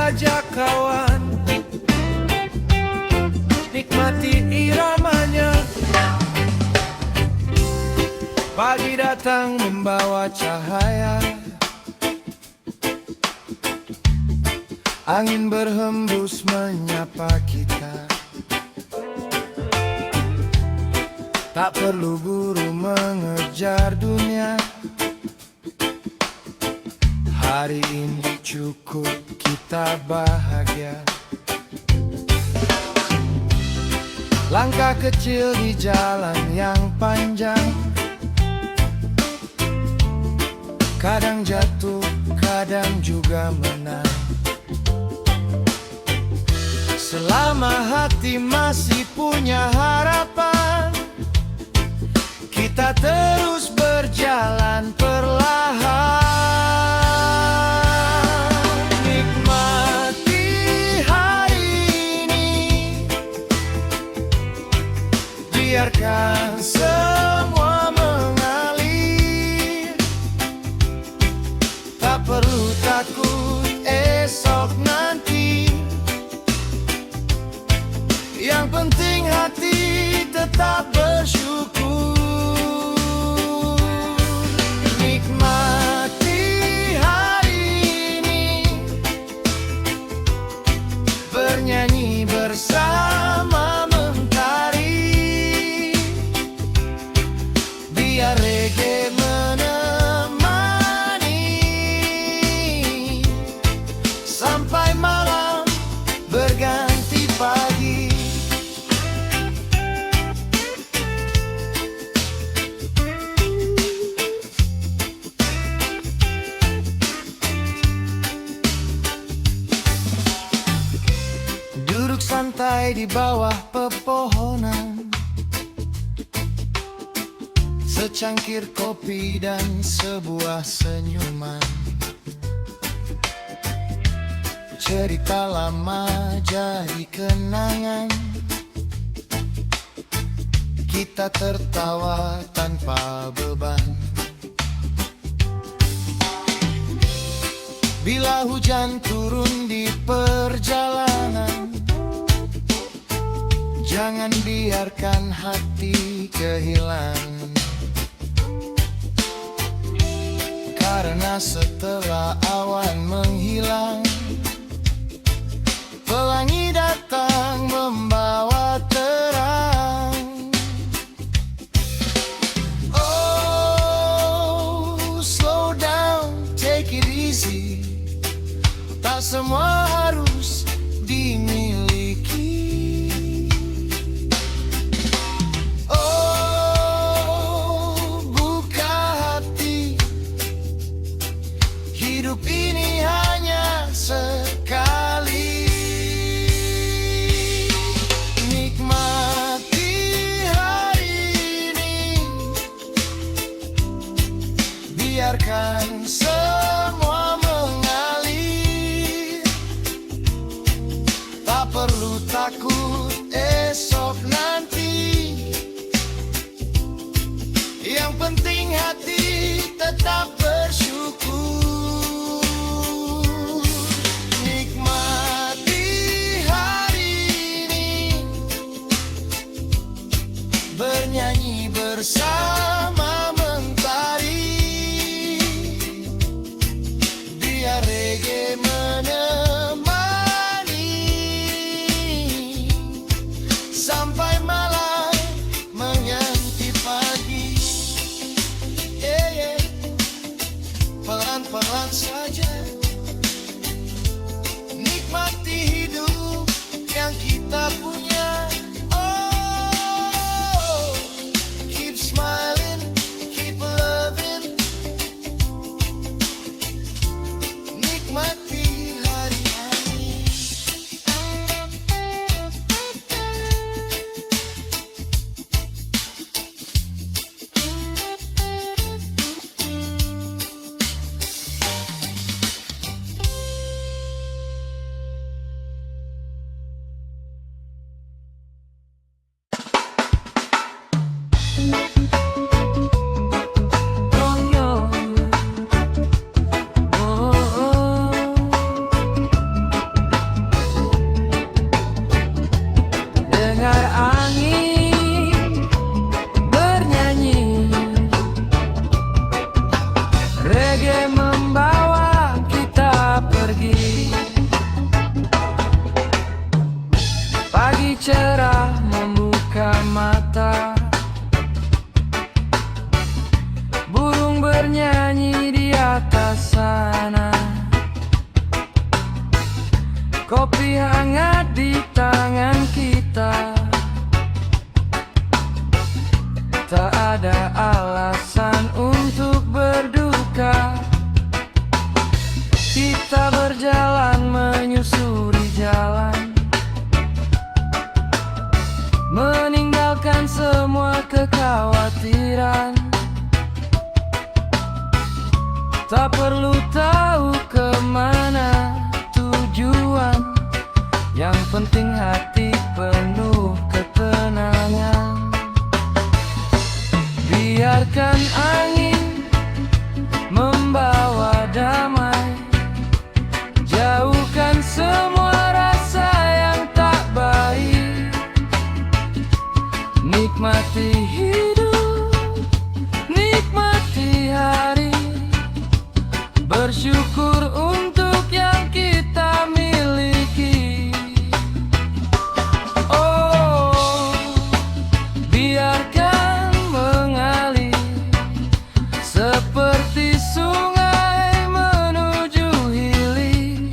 saja kawan, nikmati iramanya. Pagi datang membawa cahaya, angin berhembus menyapa kita. Tak perlu buru mengejar dunia, hari ini cukup kita bahagia. Langkah kecil di jalan yang panjang, kadang jatuh, kadang juga menang. Selama hati masih punya harapan, kita terus berjalan perlahan. Nikmati hari ini, biarkan semua mengalir. Tak perlu takut esok nanti, yang penting hati tetap bersyukur. Nikmati hari ini, bernyanyi bersama mentari, biar reggae menemani sampai malam berganti pagi. Duduk santai di bawah pepohonan, secangkir kopi dan sebuah senyuman. Cerita lama jadi kenangan, kita tertawa tanpa beban. Bila hujan turun di perjalanan, jangan biarkan hati kehilangan. Karena setelah awan menghilang, pelangi datang membawa terang. Oh, slow down, take it easy. Tak semua harus dimiliki. Oh, buka hati, hidup ini hanya sekali. Nikmati hari ini, biarkan semua mengalir. Tak perlu takut esok nanti, yang penting hati tetap bersyukur. Nikmati hari ini, bernyanyi bersama mentari, biar reggae menemani sampai malam menganti pagi. Yeah, yeah. Pelan-pelan saja, nikmati hidup yang kita punya. Oh, keep smiling, keep loving. Nikmati hari-hari. Reggae membawa kita pergi. Pagi cerah membuka mata, burung bernyanyi di atas sana. Kopi hangat di tangan kita, tak ada alasan untuk berduka. Kita berjalan menyusuri jalan, meninggalkan semua kekhawatiran. Tak perlu tahu kemana tujuan, yang penting hati penuh ketenangan. Biarkan angin membawa damai, jauhkan semua rasa yang tak baik. Nikmati hidup, nikmati hari, bersyukur untuk yang kita miliki. Oh, biarkan mengalir seperti sungai menuju hilir.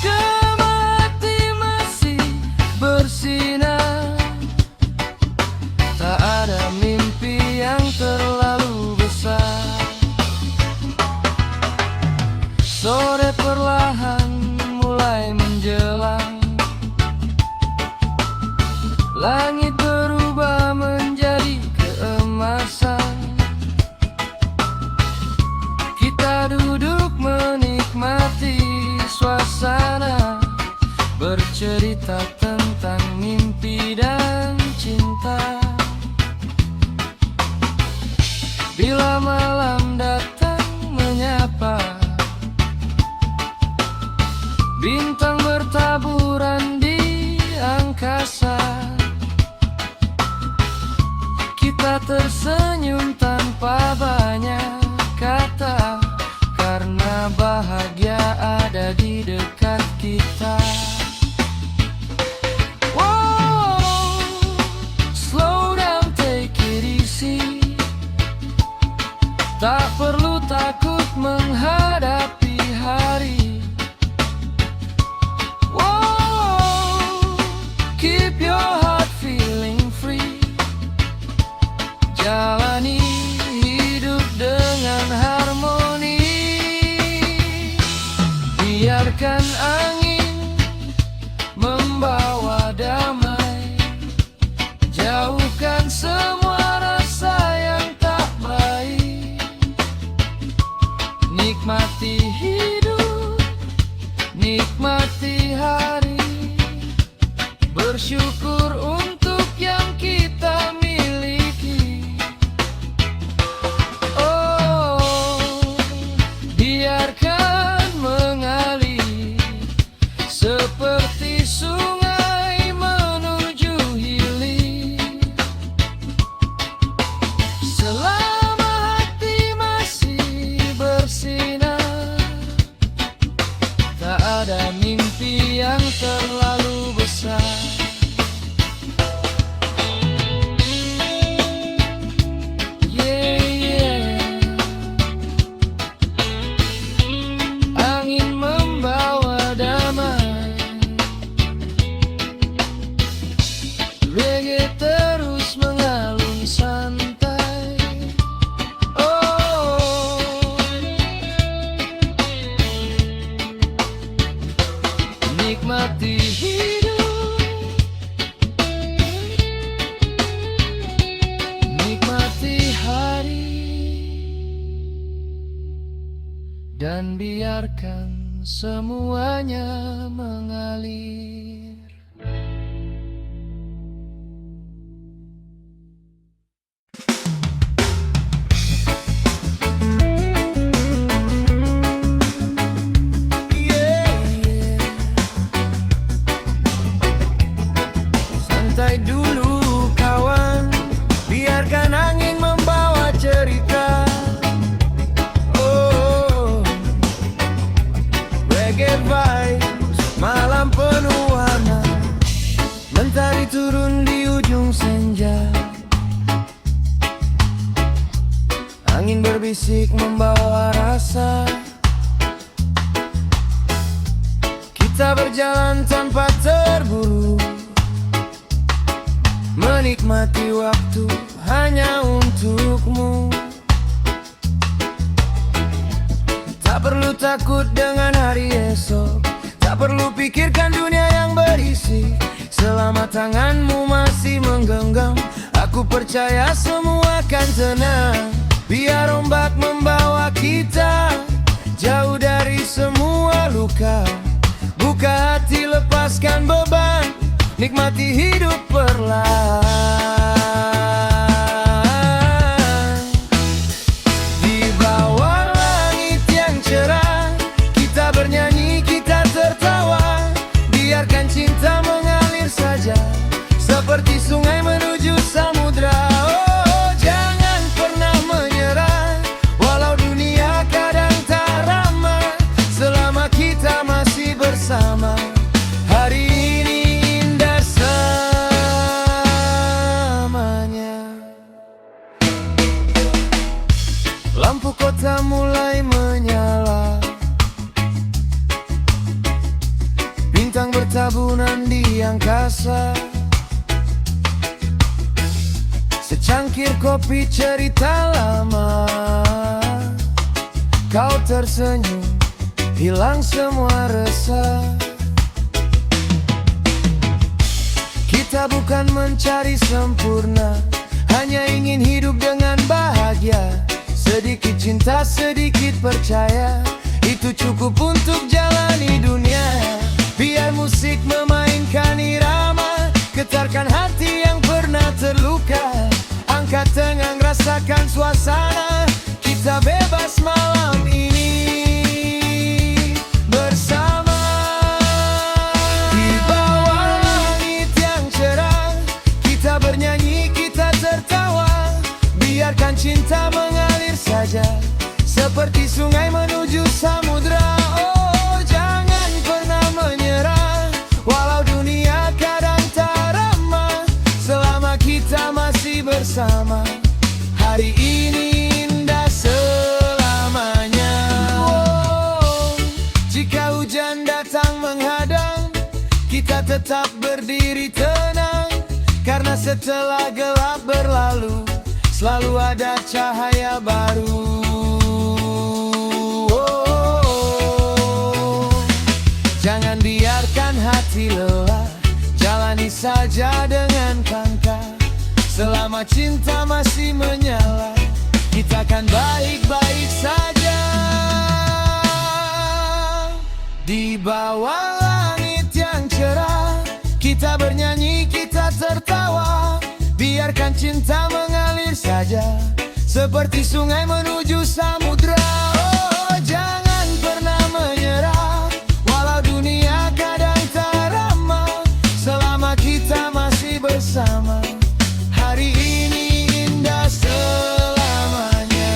Gemati masih bersinar, tak ada mimpi yang terlalu besar. Sore perlahan mulai menjelang, langit berubah menjadi keemasan. Kita duduk menikmati suasana, bercerita tentang mimpi dan cinta. Bila malam datang menyapa, bintang bertaburan di angkasa, kita tersenyum tanpa banyak kata, karena bahagia ada di dekat kita. Wow, slow down, take it easy. Tak perlu takut menghadapi hari. Keep your heart feeling free. Jalani hidup dengan harmoni. Biarkan angin membawa damai, jauhkan semua rasa yang tak baik. Nikmati hidup, nikmati hari, bersyukur untuk yang kita miliki. Oh, biarkan mengalir seperti sungai menuju hilir. Selama hati masih bersinar, tak ada mimpi yang terlalu besar. Angin membawa damai, reggae terus mengalun santai. Oh, nikmati hidup, nikmati hari, dan biarkan semuanya mengalir. Santai dulu kawan, biarkan angin membawa cerita. Angin berbisik membawa rasa. Kita berjalan tanpa terburu, menikmati waktu hanya untukmu. Tak perlu takut dengan hari esok, tak perlu pikirkan dunia yang berisik. Selama tanganmu masih menggenggam, aku percaya semua akan tenang. Biar ombak membawa kita jauh dari semua luka. Buka hati, lepaskan beban, nikmati hidup perlahan. Di bawah langit yang cerah, kita bernyanyi, kita tertawa. Biarkan cinta mengalir saja, seperti sungai menuju samudra. Oh, jangan pernah menyerah, walau dunia kadang tak ramah. Selama kita masih bersama, hari ini indah selamanya. Lampu kota mulai menyala, bintang bertaburan di angkasa. Secangkir kopi cerita lama, kau tersenyum, hilang semua resah. Kita bukan mencari sempurna, hanya ingin hidup dengan bahagia. Sedikit cinta, sedikit percaya, itu cukup untuk jalani dunia. Biar musik memainkan irama, getarkan hati yang pernah terluka. Angkat tengang, rasakan suasana, kita bebas malam ini bersama. Di bawah langit yang cerah, kita bernyanyi, kita tertawa. Biarkan cinta mengalir saja, seperti sungai menuju samudra. Oh, jangan pernah menyerah, walau dunia kadang tak ramah. Selama kita masih bersama, hari ini indah selamanya. Oh, jika hujan datang menghadang, kita tetap berdiri tenang. Karena setelah gelap berlalu, selalu ada cahaya baru. Jangan biarkan hati lelah, jalani saja dengan langkah. Selama cinta masih menyala, kita akan baik-baik saja. Di bawah langit yang cerah, kita bernyanyi, kita tertawa. Biarkan cinta mengalir saja, seperti sungai menuju samudra. Oh, jangan pernah menyerah, walau dunia kadang tak ramah. Selama kita masih bersama, hari ini indah selamanya.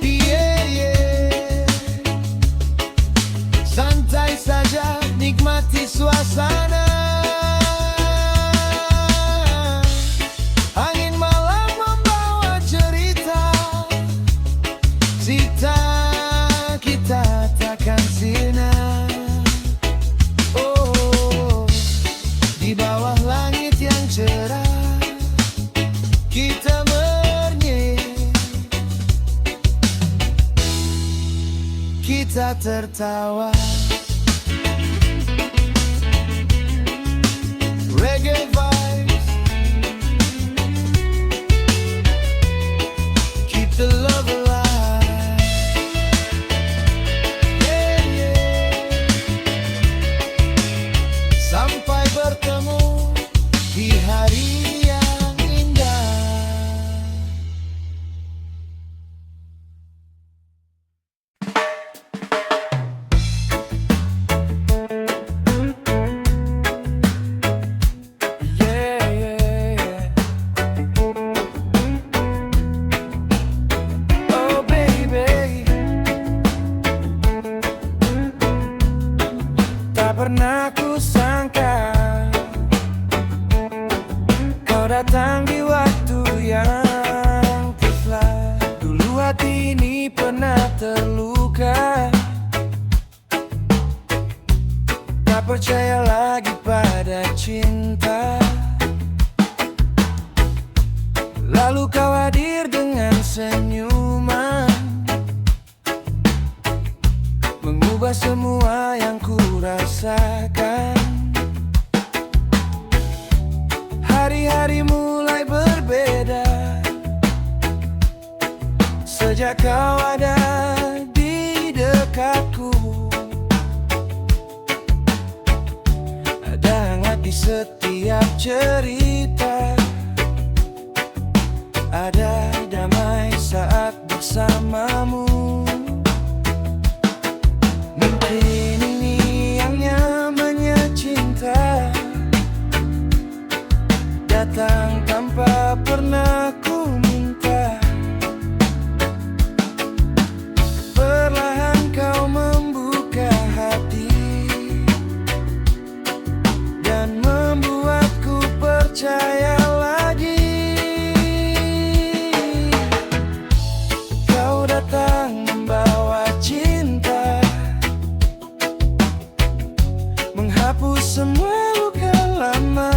Yeah, yeah. Santai saja, nikmati suasana. Angin malam membawa cerita, cita kita takkan sirna. Oh, di bawah langit yang cerah, kita bernyanyi, kita tertawa. Reggae vibes, keep the love alive. Yeah, yeah. Sampai bertemu di hari yang indah. Yeah, yeah, yeah. Oh baby, tak pernah ku sangka kau datang di waktu yang pernah terluka, tak percaya lagi pada cinta. Lalu kau hadir dengan senyuman, mengubah semua yang ku rasakan. Hari-hari mulai berbeda sejak kau ada di dekatku. Ada hangat di setiap cerita, ada damai saat bersamamu. Mungkin ini yang namanya cinta, datang tanpa pernah ku minta. Perlahan kau membuka hati dan membuatku percaya lagi. Kau datang membawa cinta, menghapus semua luka lama.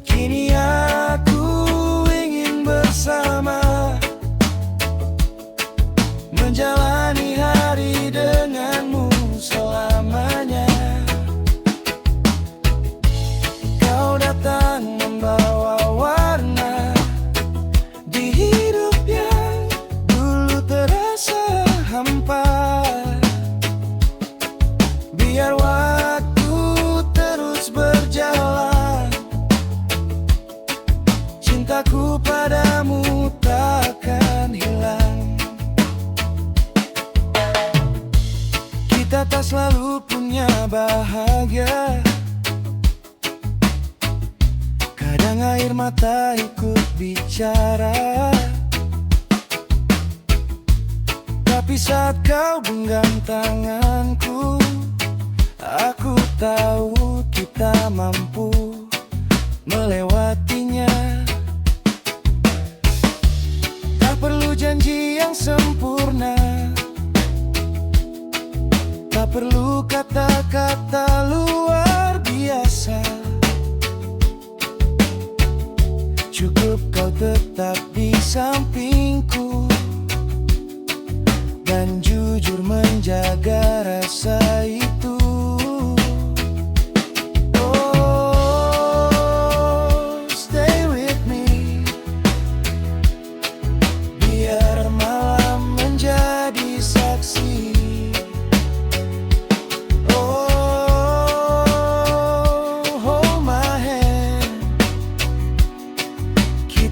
Kini aku ingin bersama, menjalani hari denganmu selamanya. Kau datang membawa warna di hidup yang dulu terasa hampa. Biar waktu terus berjalan, cintaku padamu takkan hilang. Kita tak selalu punya bahagia, kadang air mata ikut bicara. Tapi saat kau genggam tanganku, aku tahu kita mampu melewatinya. Tak perlu janji yang sempurna, tak perlu kata-kata luar biasa. Cukup kau tetap di sampingku dan jujur menjaga rasa itu. Oh, stay with me, biar malam menjadi saksi.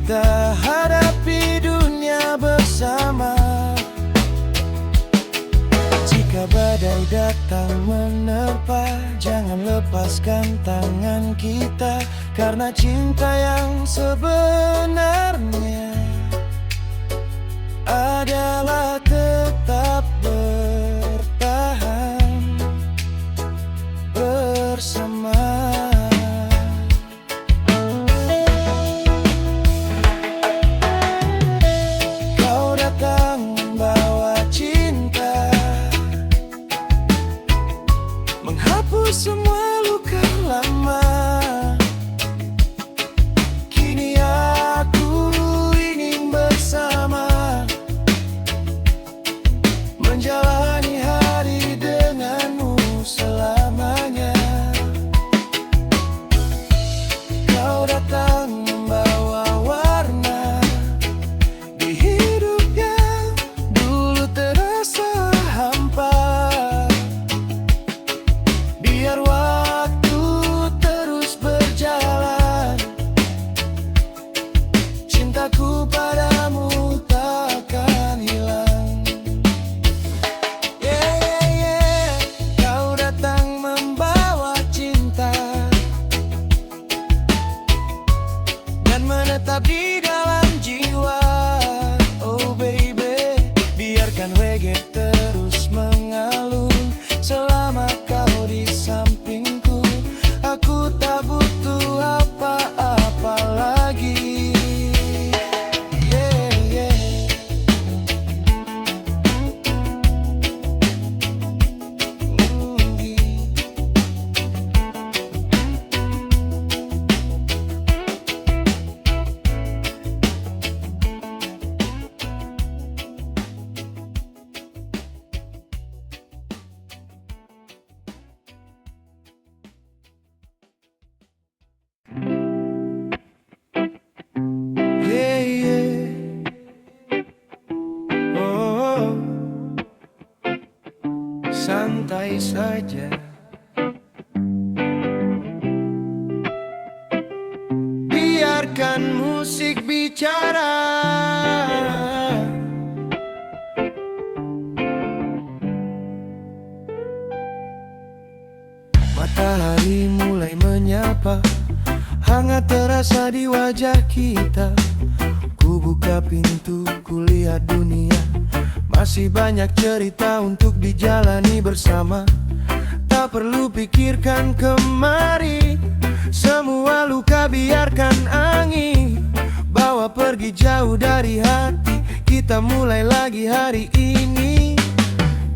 Kita hadapi dunia bersama. Jika badai datang menerpa, jangan lepaskan tangan kita, karena cinta yang sebenarnya adalah tetap bertahan bersama. Semua luka lama, kini aku ingin bersama, menjalani hari denganmu selamanya. Kau datang membawa warna di hidup yang dulu terasa hampa. Biar waktu terus berjalan, cintaku padamu takkan hilang. Yeah, yeah, yeah. Kau datang membawa cinta dan menetap di dalam jiwa. Oh baby, biarkan reggae terus mengalun selama kau di sampingku. Aku tak butuh apa-apa lagi. Yeah, yeah. saja. Biarkan musik bicara. Matahari mulai menyapa, hangat terasa di wajah kita. Ku buka pintu, ku lihat dunia. Masih banyak cerita untuk dijalani bersama. Tak perlu pikirkan kemari. Semua luka biarkan angin bawa pergi jauh dari hati. Kita mulai lagi hari ini.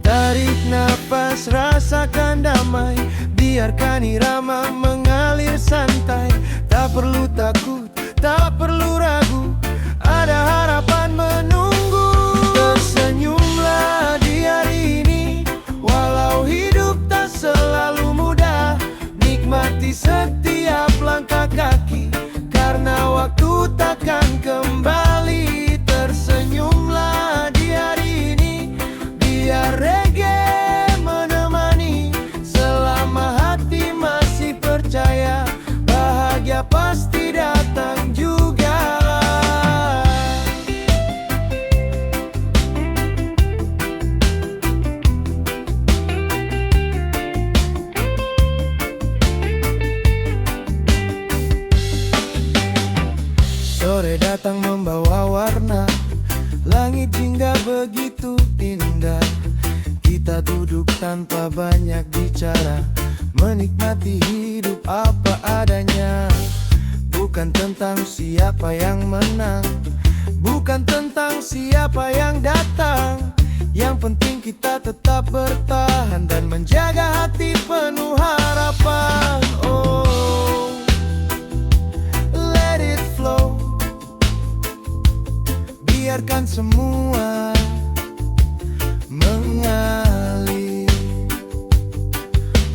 Tarik nafas, rasakan damai. Biarkan irama mengalir santai. Tak perlu takut, tak perlu ragu. Ada harapan menunggu. Tersenyumlah di hari ini. Walau hidup tak selalu mudah, nikmati setiap langkah kaki, karena waktu takkan kembali. Tersenyumlah di hari ini. Biar reggae menemani. Selama hati masih percaya, bahagia pasti datang juga. Sore datang membawa warna, langit hingga begitu indah. Kita duduk tanpa banyak bicara, menikmati hidup apa adanya. Bukan tentang siapa yang menang, bukan tentang siapa yang datang. Yang penting kita tetap bertahan dan menjaga hati penuh harapan. Oh, let it flow. Biarkan semua mengalir.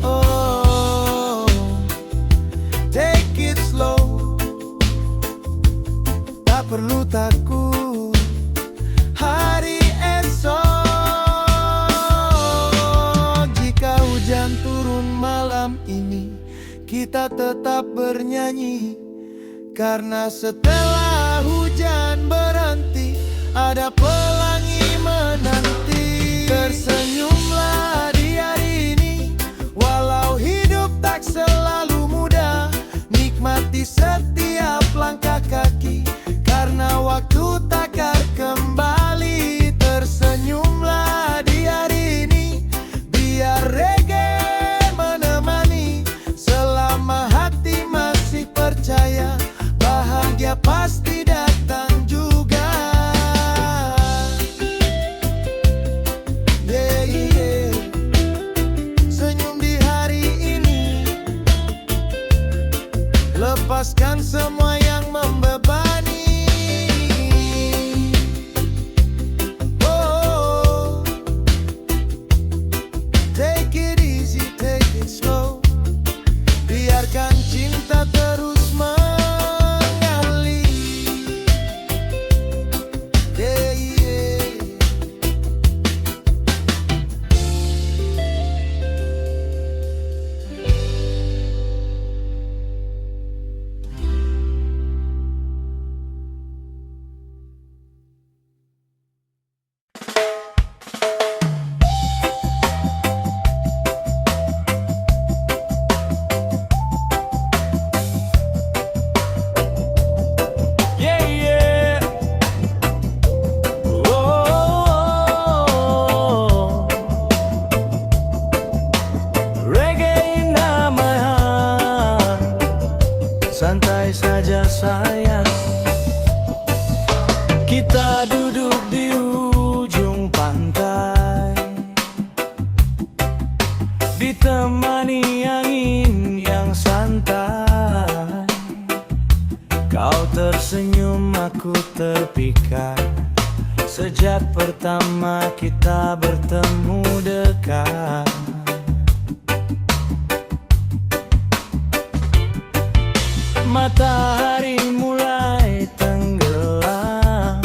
Oh, take it slow. Tak perlu takut hari esok. Jika hujan turun malam ini, kita tetap bernyanyi. Karena setelah hujan berhenti, ada pelangi menanti. Tersenyumlah di hari ini. Walau hidup tak selalu mudah, nikmati setiap langkah kaki, karena waktu takkan kembali. Tersenyumlah di hari ini. Biar reggae menemani. Selama hati masih percaya, bahagia pasti datang juga. Yeah, yeah. Senyum di hari ini. Lepaskan semua yang membebani. Oh, take it easy, take it slow. Biarkan cinta terus mengalir. Yeah, yeah. Yeah, yeah. Oh, reggae in my heart. Santai saja sayang. Kita duduk di ujung pantai, ditemani angin yang santai. Kau tersenyum, aku terpikat. Sejak pertama kita bertemu dekat. Matahari mulai tenggelam,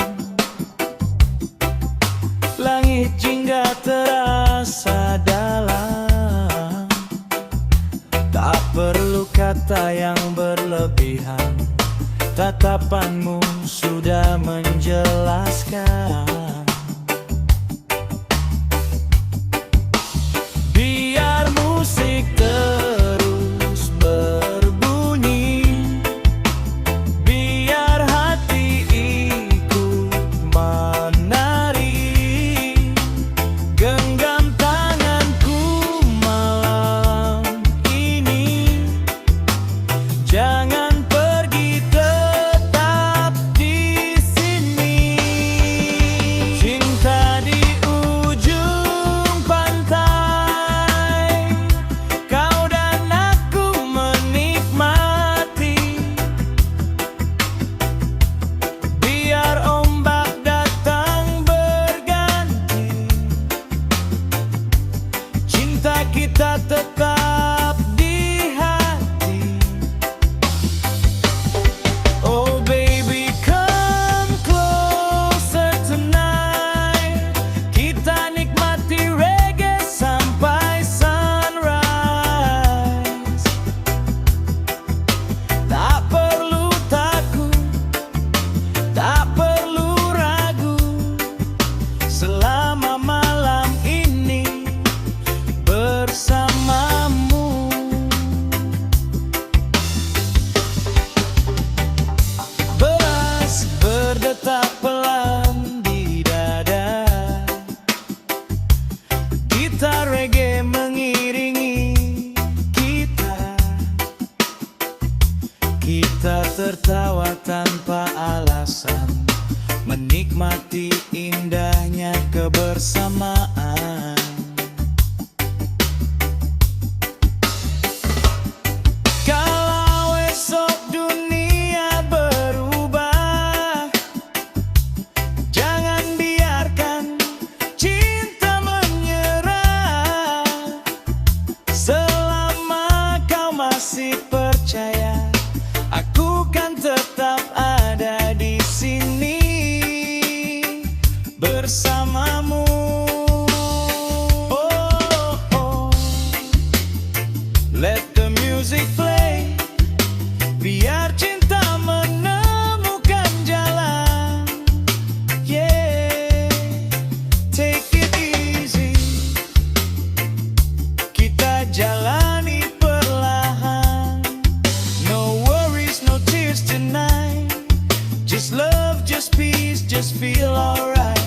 langit jingga terasa dalam. kata yang berlebihan, tatapanmu sudah menjelaskan. Biar musik terus berbunyi, biar hati ikut menari, genggam tanganku malam ini, jangan pergi, tetap di sini. Cinta di ujung pantai, kau dan aku menikmati, biar ombak datang berganti, cinta kita tetap di hati. Oh baby, come closer tonight, kita nikmati reggae sampai sunrise. Tak perlu takut, tak perlu ragu, selama malam ini bersamamu. Beras berdetak pelan di dada, gitar reggae mengiringi kita. Kita tertawa tanpa alasan, menikmati indahnya kebersamaan. Kalau esok dunia berubah, jangan biarkan cinta menyerah. Selama kau masih percaya, aku kan tetap ada di sini bersamamu. Oh, oh. Let the music play, biar cinta menemukan jalan. Yeah, take it easy, kita jalani perlahan. No worries, no tears tonight, just love, just peace, just feel alright.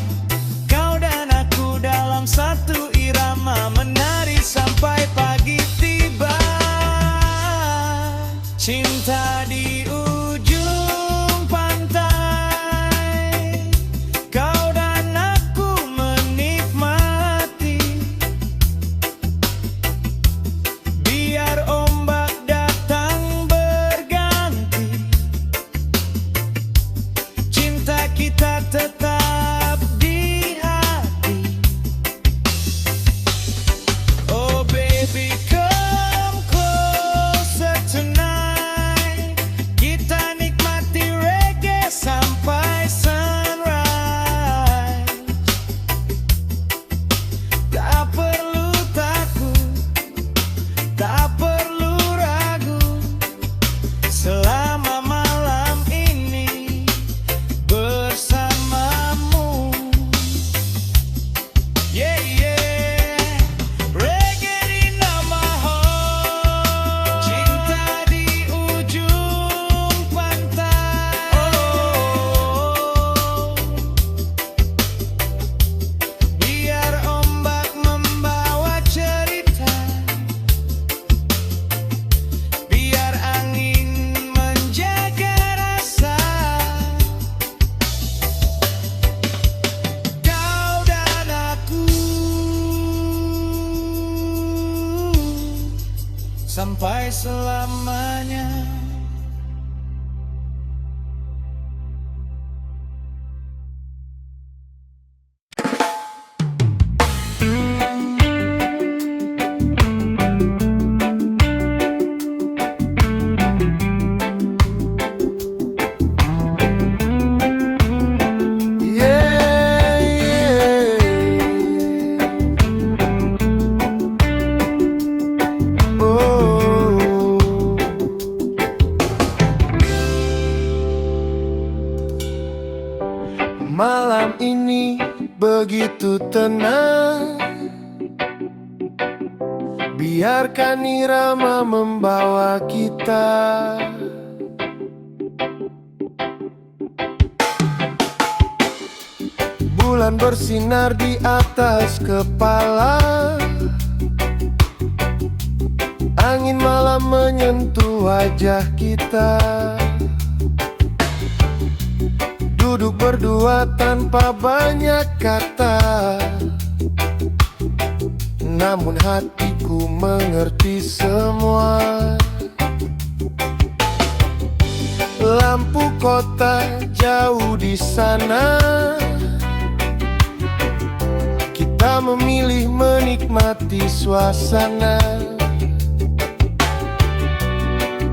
Kau dan aku dalam satu irama, menari sampai pagi tiba. Cinta di ujung pantai, kau dan aku menikmati, biar ombak datang berganti, cinta kita tetap di hati. Oh baby, come closer tonight, kita nikmati reggae sampai sunrise. Tak perlu takut, tak perlu ragu, selama malam ini bersamamu. Yeah, yeah, reggae di nama home, cinta di ujung pantai. Oh, biar ombak membawa cerita, biar angin menjaga rasa. Kau dan aku sampai selamanya. Malam ini begitu tenang, biarkan irama membawa kita. Bulan bersinar di atas kepala, angin malam menyentuh wajah kita. Duduk berdua tanpa banyak kata, namun hatiku mengerti semua. Lampu kota jauh di sana, kita memilih menikmati suasana.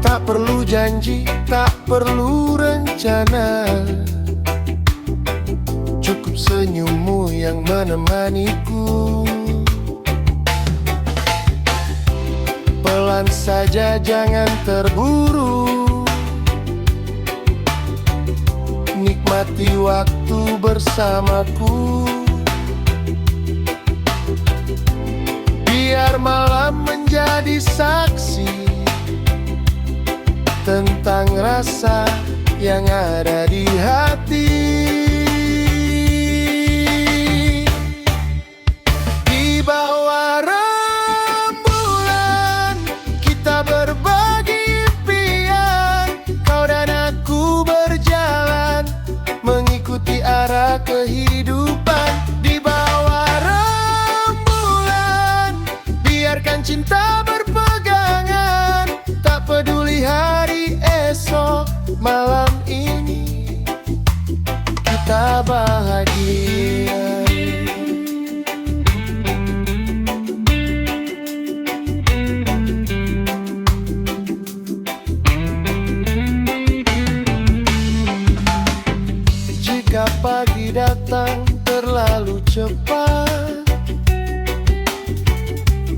Tak perlu janji, tak perlu rencana, cukup senyummu yang menemaniku. Pelan saja, jangan terburu, nikmati waktu bersamaku. Biar malam menjadi saksi tentang rasa yang ada di hati. Di bawah rembulan kita berbagi impian, kau dan aku berjalan mengikuti arah kehidupan. Di bawah rembulan biarkan cinta berpegangan, tak peduli hari esok. Malam ini kita bahagia. Jika pagi datang terlalu cepat,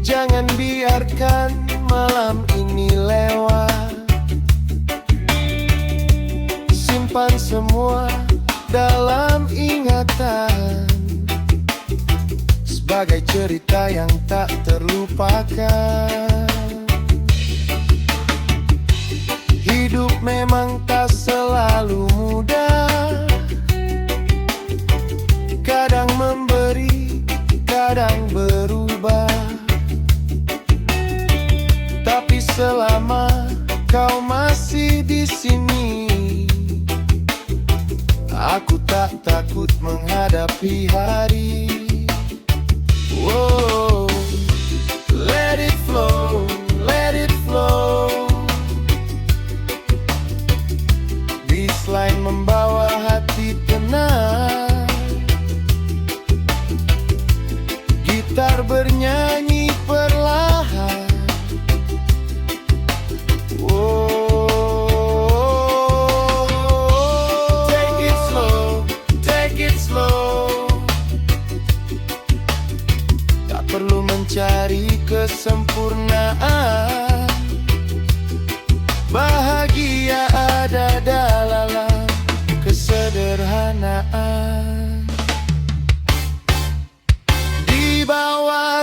jangan biarkan malam ini lewat. Simpan semua dalam ingatan, sebagai cerita yang tak terlupakan. Hidup memang tak selalu mudah, kadang memberi, kadang berubah. Tapi selama kau masih di sini, aku tak takut menghadapi hari. Wow, let it flow, let it flow. This line membawa hati tenang, gitar bernyanyi perlahan. Perlu mencari kesempurnaan, bahagia ada dalam kesederhanaan. Di bawah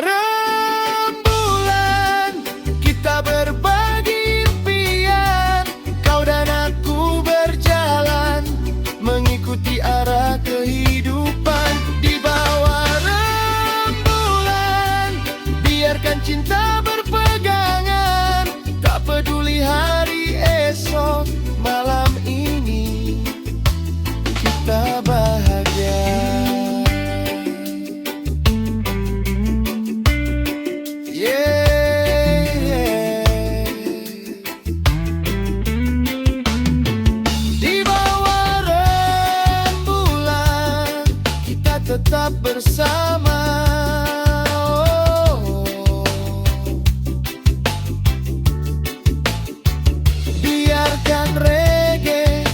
rembulan kita berbagi impian, kau dan aku berjalan mengikuti arah kehidupan. Di bawah biarkan cinta berpegangan, tak peduli hari esok. Malam ini kita bahagia. Yeah. Di bawah rembulan kita tetap bersama. Reggae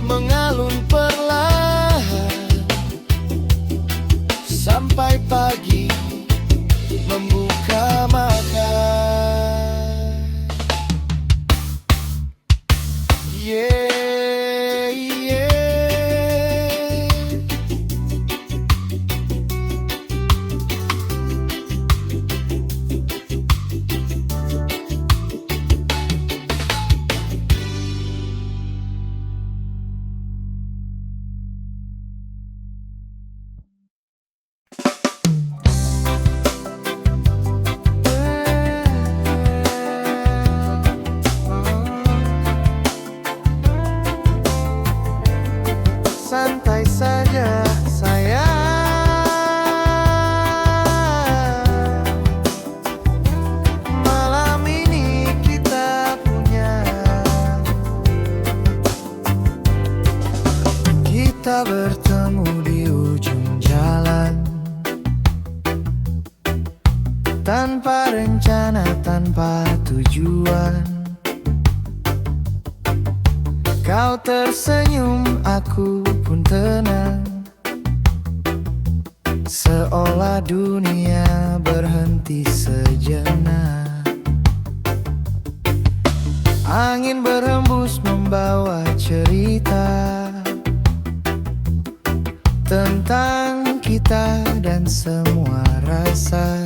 mengalun perlahan sampai pagi membuka mata. Yeah, yeah. Kita bertemu di ujung jalan, tanpa rencana, tanpa tujuan. Kau tersenyum, aku pun tenang, seolah dunia berhenti sejenak. Angin berhembus membawa cerita tentang kita dan semua rasa.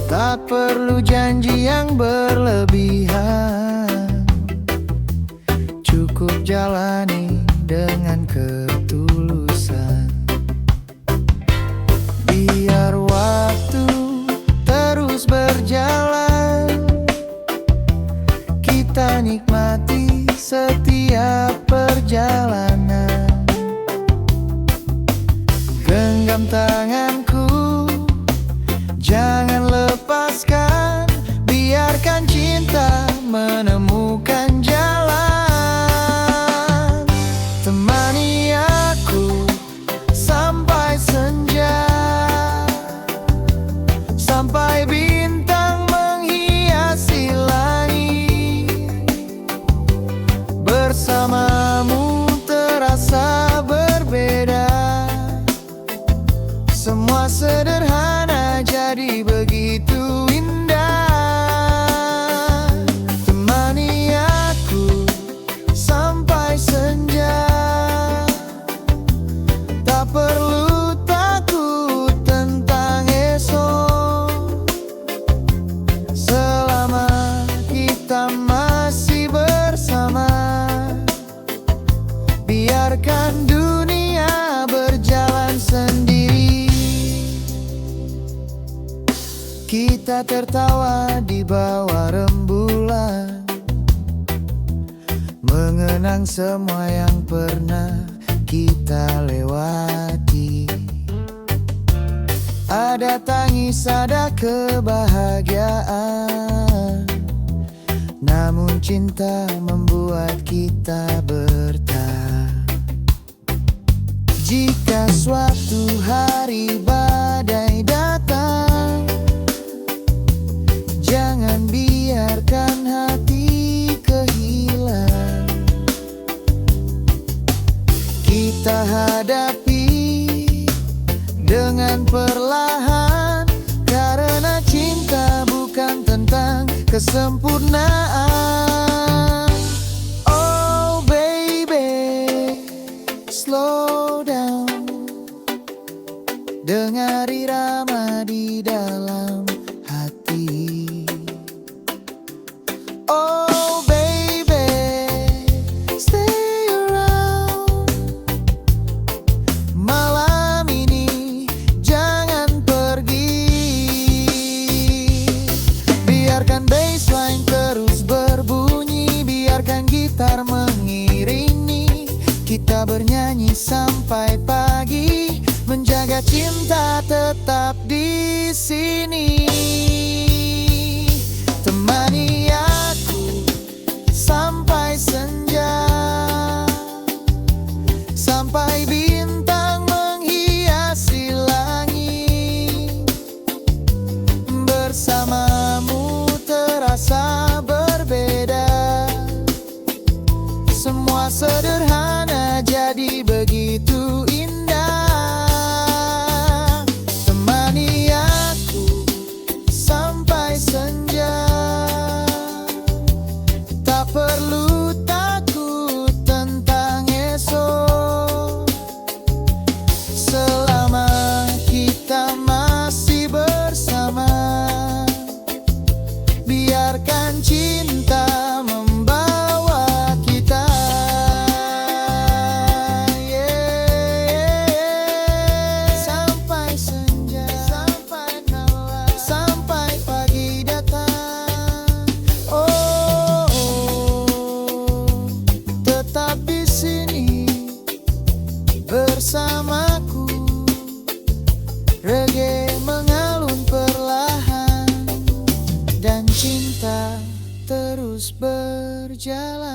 Tak perlu janji yang berlebihan, cukup jalani dengan ketulusan. Biar waktu terus berjalan, kita nikmati setiap perjalanan. Genggam tanganku, jangan lepaskan, biarkan cinta menemukan jalan. Temani aku sampai senja, sampai bintang menghiasi langit. Bersamamu terasa berbeda, semua sederhana jadi begitu indah. Temani aku sampai senja, tak perlu takut tentang esok, selama kita masih bersama. Biarkan dunia berjalan sendiri, kita tertawa di bawah rembulan, mengenang semua yang pernah kita lewati. Ada tangis, ada kebahagiaan, namun cinta membuat kita bertahan. Jika suatu hari badai datang, jangan biarkan hati kehilang. Kita hadapi dengan perlahan, karena cinta bukan tentang kesempurnaan. Oh baby, slow down, dengar irama di dalam hati. Oh baby, stay around, malam ini jangan pergi. Biarkan bassline terus berbunyi, biarkan gitar mengiringi. Kita bernyanyi sampai pagi, menjaga cinta tetap di sini. Temani aku sampai senja, sampai bintang menghiasi langit. Bersamamu terasa berbeda, semua sederhana jadi begitu indah. Temani aku sampai senja, tak perlu takut tentang esok, selama kita masih bersama. Biarkan cinta membawa kita. Sampai senja, sampai malam, sampai pagi datang. Oh, tetap di sini bersamaku. Reggae mengalun perlahan, dan cinta terus berjalan.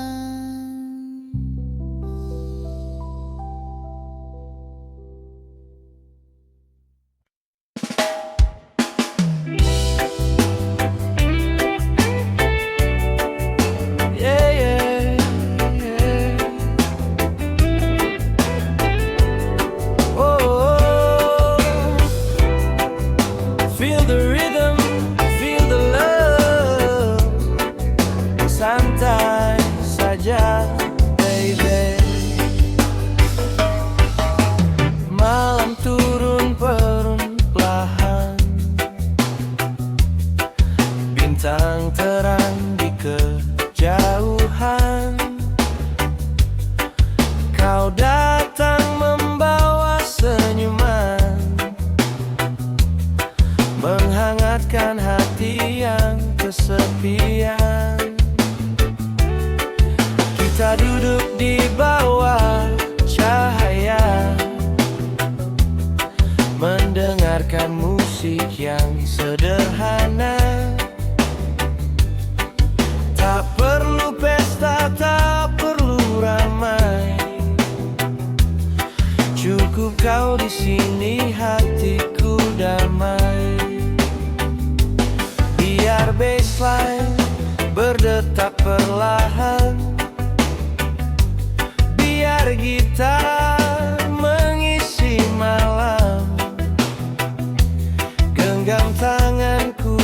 Kita duduk di bawah cahaya, mendengarkan musik yang sederhana. Tak perlu pesta, tak perlu ramai, cukup kau di sini, hatiku damai. Biar bassline berdetak perlahan, biar gitar mengisi malam. Genggam tanganku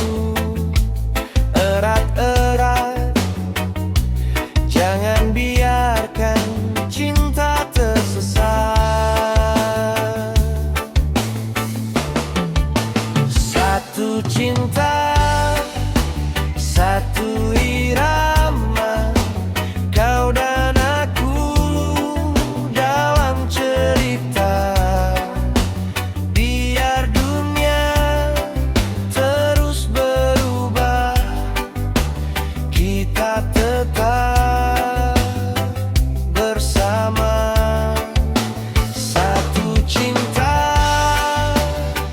erat-erat, jangan biarkan cinta tersesat. Satu cinta, satu irama, kau dan aku dalam cerita. Biar dunia terus berubah, kita tetap bersama. Satu cinta,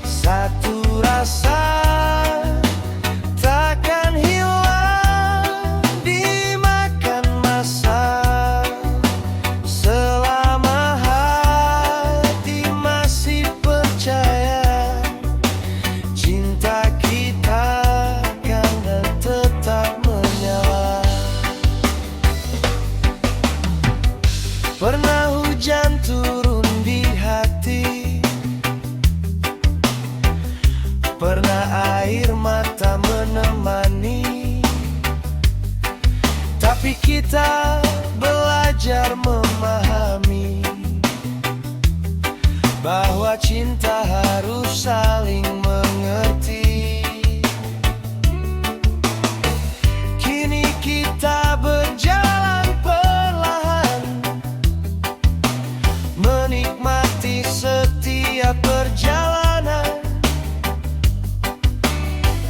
satu rasa, takkan hilang dimakan masa. Selama hati masih percaya, cinta kita akan tetap menyala. Pernah hujan turun di hati, pernah air mata menemani, tapi kita belajar memahami bahwa cinta harus saling mengerti. Kini kita berjalan perlahan, menikmati setiap perjalanan.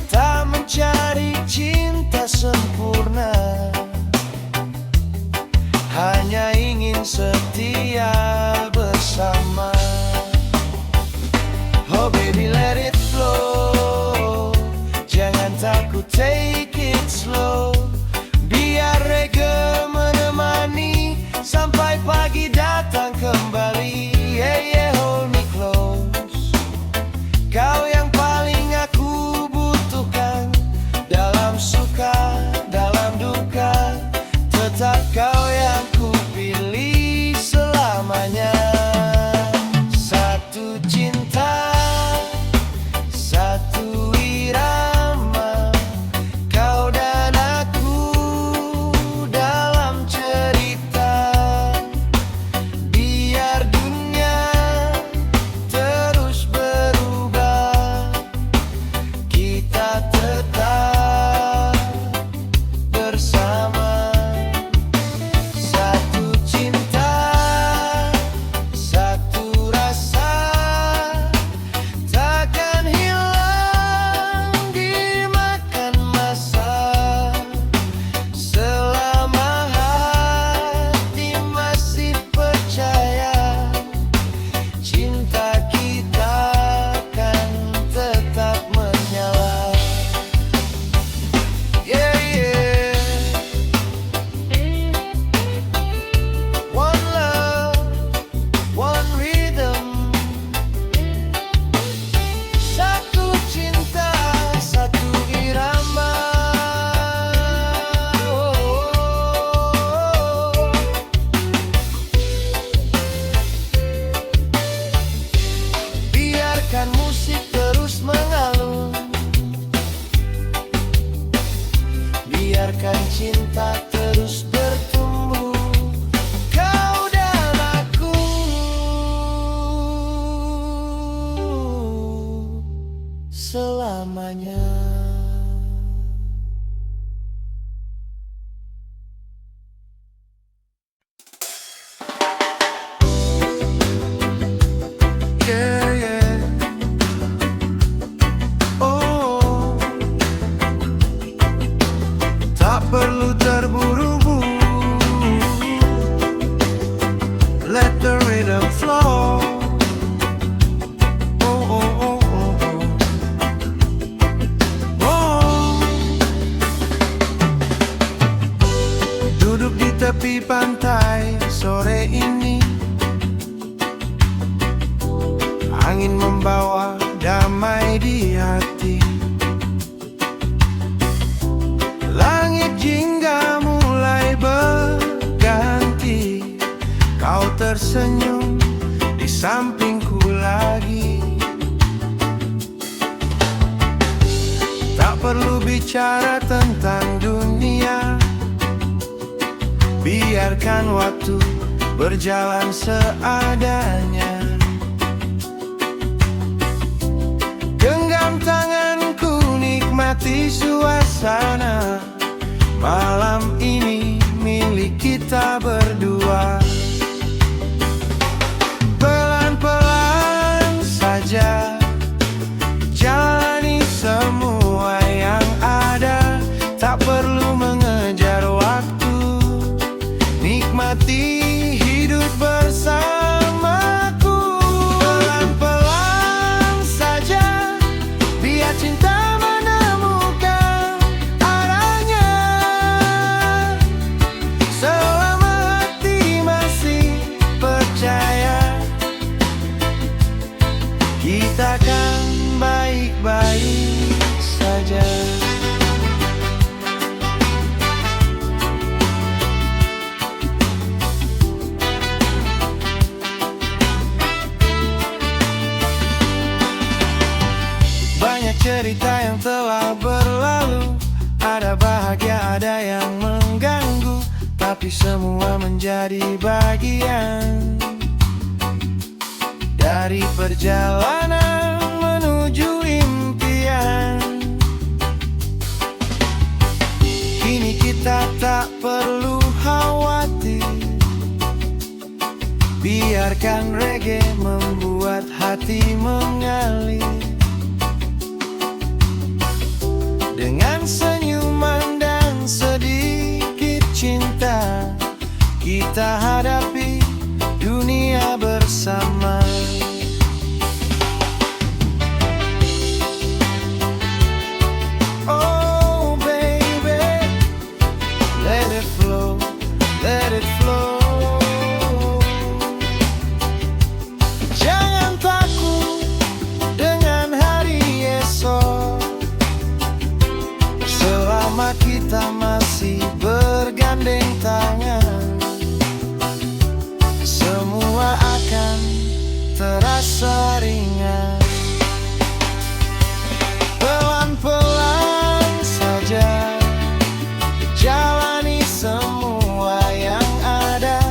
Tak mencari cinta sempurna, hanya ingin setia bersama. Oh baby, let it flow, jangan takut, take it slow. Biar reggae menemani sampai pagi datang kembali. Yeah, yeah, hold me close, kau yang paling aku butuhkan. Dalam suka, dalam duka, tetap kau yang ku pilih selamanya. Satu cinta, satu irama, kau dan aku dalam cerita. Biar dunia terus berubah, kita tetap bersama. Satu cinta, satu rasa, takkan hilang dimakan masa. Selama hati masih percaya, cinta kita akan tetap menyala. Yeah, yeah. One love, one rhythm. Satu cinta, satu irama. Biarkan musik terus mengalun, biarkan cinta terus bertumbuh. Kau dan aku selamanya. Yeah, yeah. Oh, tak perlu terburu-buru, mulai sore ini. Angin membawa damai di hati. Langit jingga mulai berganti. Kau tersenyum di sampingku lagi. Tak perlu bicara tentang dunia, biarkan waktu berjalan seadanya. Genggam tanganku, nikmati suasana. Malam ini milik kita berdua. Pelan-pelan saja jalani semua yang ada. Tak perlu mengejar waktu, nikmati hidup bersamaku. Pelan-pelan saja, biar cinta menemukan arahnya. Selama hati masih percaya, kita kan baik-baik saja. Banyak cerita yang telah berlalu, ada bahagia, ada yang mengganggu, tapi semua menjadi bagian dari perjalanan menuju impian. Kini kita tak perlu khawatir, biarkan reggae membuat hati mengalir. Dengan senyuman dan sedikit cinta, kita hadapi dunia bersama. Oh baby, let it flow, let it flow. Jangan takut dengan hari esok. Selama kita masih bergandeng tangan, semua akan terasa ringan. Pelan-pelan saja jalani semua yang ada.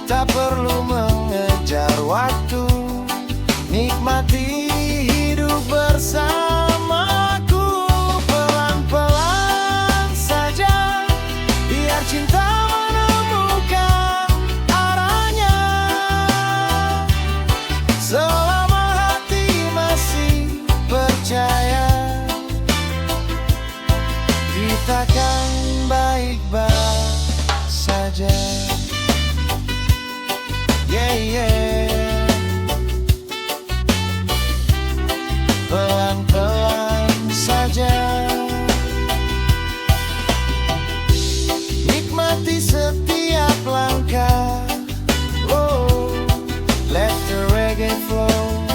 Tak perlu mengejar waktu, nikmati hidup bersamaku. Pelan-pelan saja, biar cinta menemukan arahnya. Selama hati masih percaya, kita kan baik-baik saja. Yeah, yeah. Pelan-pelan saja, nikmati setiap langkah. Oh, let the reggae flow,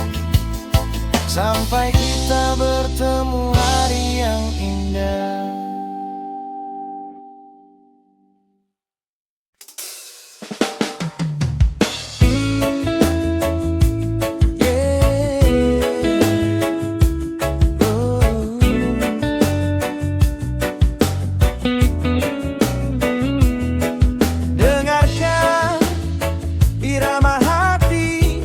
sampai kita bertemu hari yang indah. Dengarkan irama hati,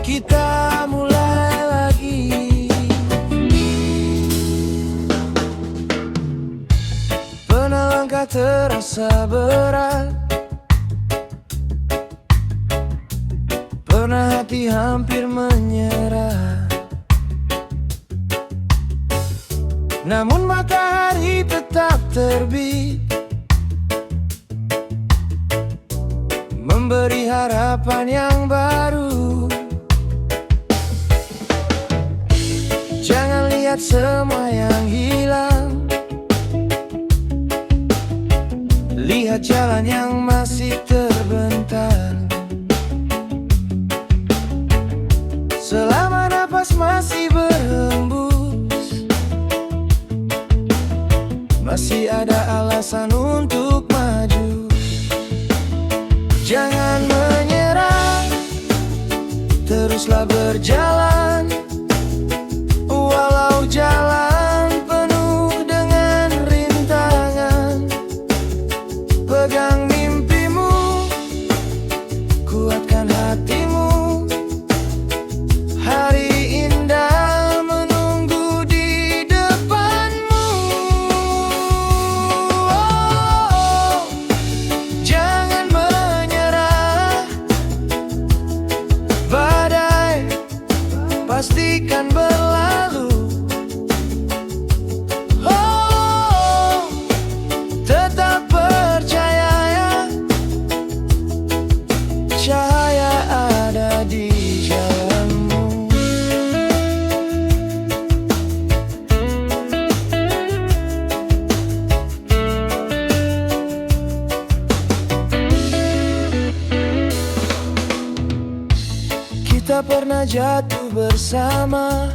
kita mulai lagi. Pernah langkah terasa berat, pernah hati hampir menyerah, namun matahari tetap terbit, memberi harapan yang baru. Jangan lihat semua yang hilang, lihat melihat jalan yang masih terbentang. Selama napas masih berhembus, masih ada alasan untuk maju. Jangan menyerah, teruslah berjalan. Walau jalan penuh dengan rintangan, pegang mimpimu, kuatkan hatimu. Hari indah menunggu di depanmu. Oh, jangan menyerah, badai pastikan berlalu. Oh, tetap percaya ya, cahaya ada di jalanmu. Kita pernah jatuh bersama,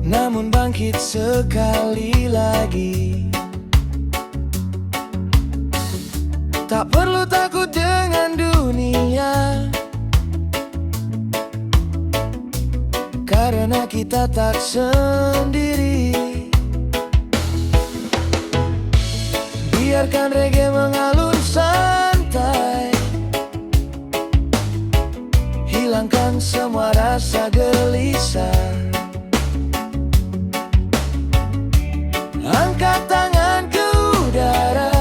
namun bangkit sekali lagi. Tak perlu takut dengan dunia, karena kita tak sendiri. Biarkan reggae mengalun santai, hilangkan semua rasa gelisah. Angkat tangan ke udara,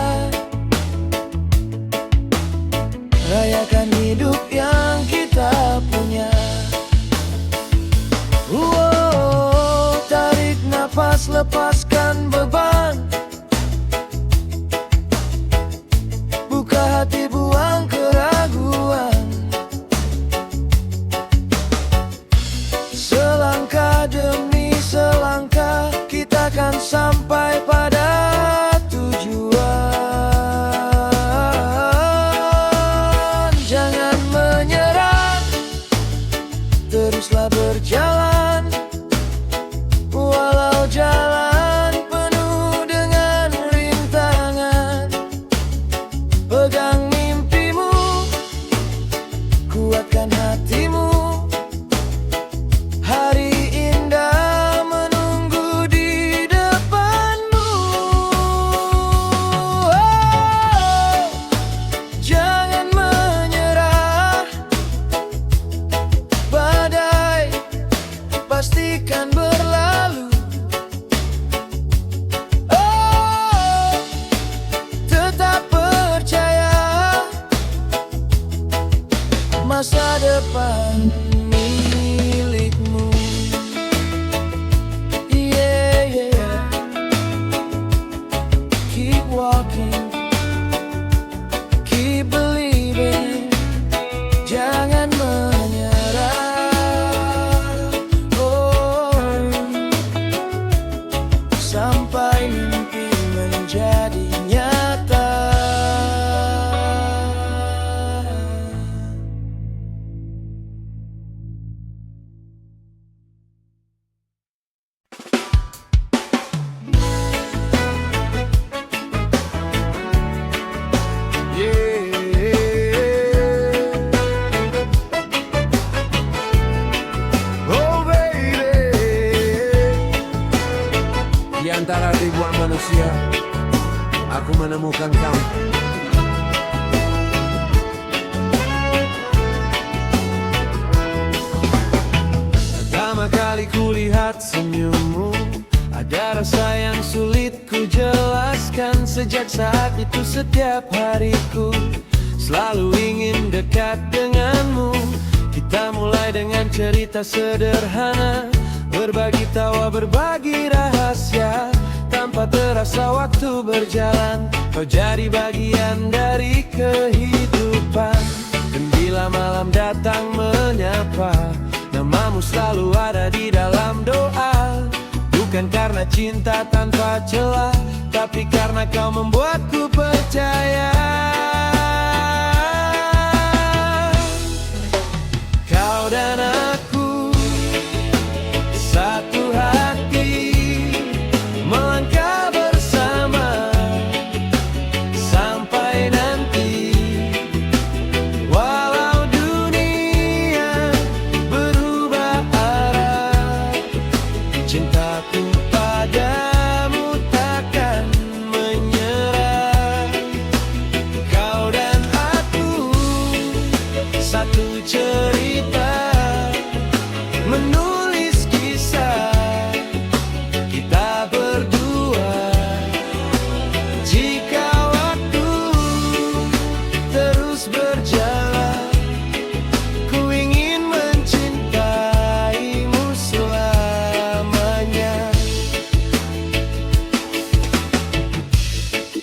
rayakan hidup yang kita punya. Tarik nafas, lepaskan beban, buka hati, buang keraguan. Selangkah demi selangkah, kita akan sampai pada tujuan. Jangan menyerah, teruslah berjalan. Walau jalan penuh dengan rintangan, pegang mimpimu, kuatkan hatimu. Hari indah menunggu di depanmu. Oh, jangan menyerah, badai pastikan berlalu. Oh, tetap percaya, masa depan milikmu. Yeah, yeah. Keep walking, keep believing. Jangan menyerah. Oh, sampai mimpi menjadi nyata. Di antara ribuan manusia, aku menemukan kamu. Pertama kali kulihat senyummu, ada rasa yang sulit ku jelaskan. Sejak saat itu setiap hariku selalu ingin dekat denganmu. Kita mulai dengan cerita sederhana, berbagi tawa, berbagi rahasia. Tanpa terasa waktu berjalan, kau jadi bagian dari kehidupan. Dan bila malam datang menyapa, namamu selalu ada di dalam doa. Bukan karena cinta tanpa celah, tapi karena kau membuatku percaya. Kau dan aku satu hati, melangkah bersama sampai nanti. Walau dunia berubah arah, cintaku padamu takkan menyerah. Kau dan aku satu cerita, menulis kisah kita berdua. Jika waktu terus berjalan, ku ingin mencintaimu selamanya.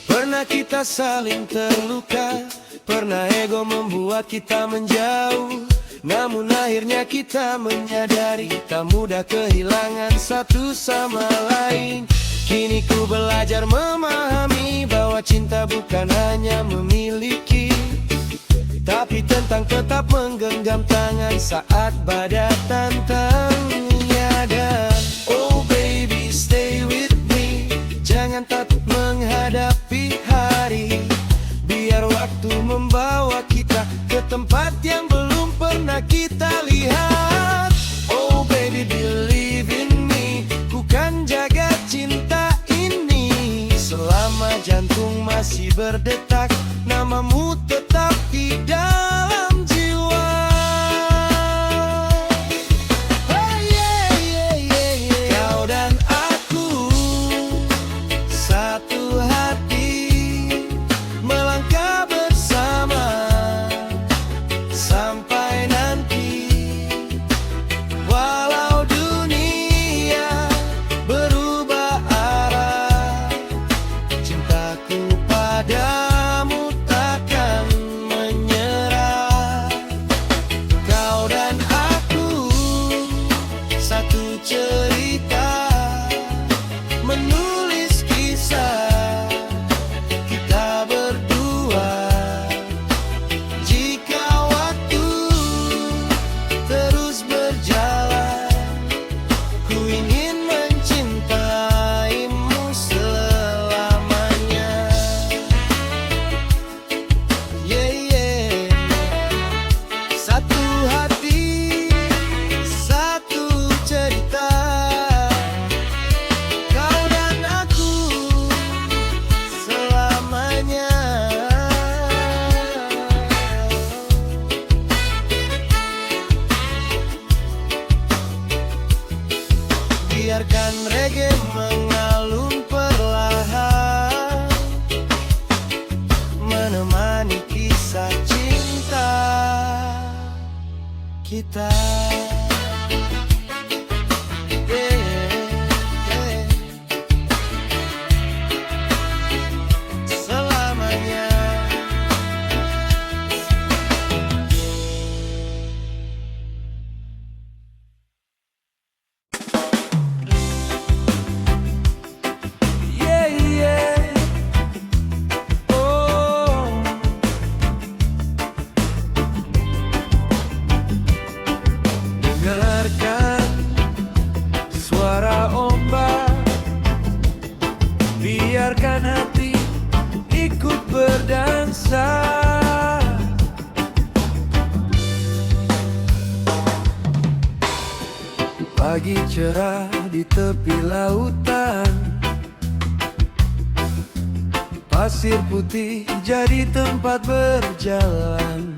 Pernah kita saling terluka, pernah ego membuat kita menjauh. Namun akhirnya kita menyadari tak mudah kehilangan satu sama lain. Kini ku belajar memahami bahwa cinta bukan hanya memiliki, tapi tentang tetap menggenggam tangan saat badai tantangnya. Dan oh baby stay with me, jangan takut menghadapi hari. Biar waktu membawa kita ke tempat yang belum pernah kita lihat. Oh baby believe in me, ku kan jaga cinta ini. Selama jantung masih berdetak, namamu tetap di dalam jiwa. Oh yeah, yeah, yeah, yeah. Kau dan aku satu hati, melangkah bersama sampai nanti. Walau dunia berubah arah, cintaku padamu takkan menyerah. Kau dan aku satu cerita, menulis kisah kita berdua. Jika waktu terus berjalan, ku ingin mencintaimu selamanya. Yeah, yeah. Satu hati, satu cerita, kau dan aku selamanya. Biarkan reggae mengalun perlahan, menemani kisah cinta kita. Yeah, yeah. Selamanya. Yeah, yeah. Oh. Dengarkan suara ombak, biarkan hati ikut berdansa. Pagi cerah di tepi lautan, pasir putih jadi tempat berjalan.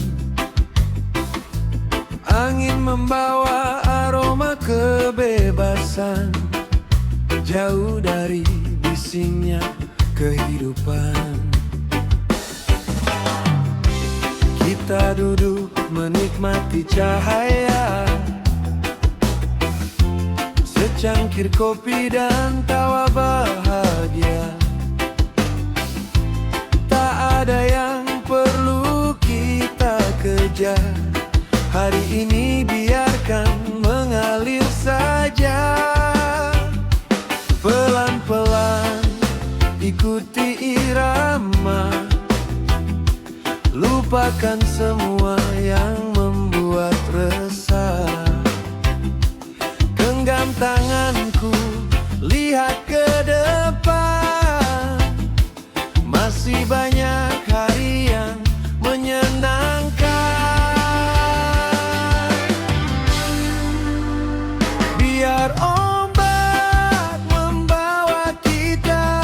Angin membawa aroma kebebasan, jauh dari bisingnya kehidupan. Kita duduk menikmati cahaya, secangkir kopi dan tawa bahagia. Tak ada yang perlu kita kejar, hari ini biarkan mengalir saja. Lupakan semua yang membuat resah. Genggam tanganku, lihat ke depan. Masih banyak hari yang menyenangkan. Biar ombak membawa kita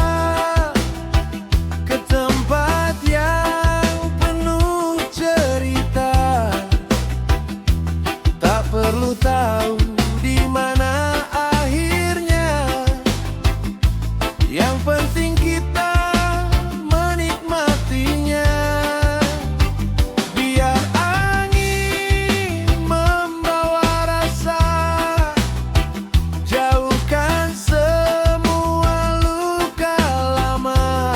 ke tempat yang penuh cerita. Tak perlu tahu di mana akhirnya. Yang penting kita menikmatinya. Biar angin membawa rasa, jauhkan semua luka lama.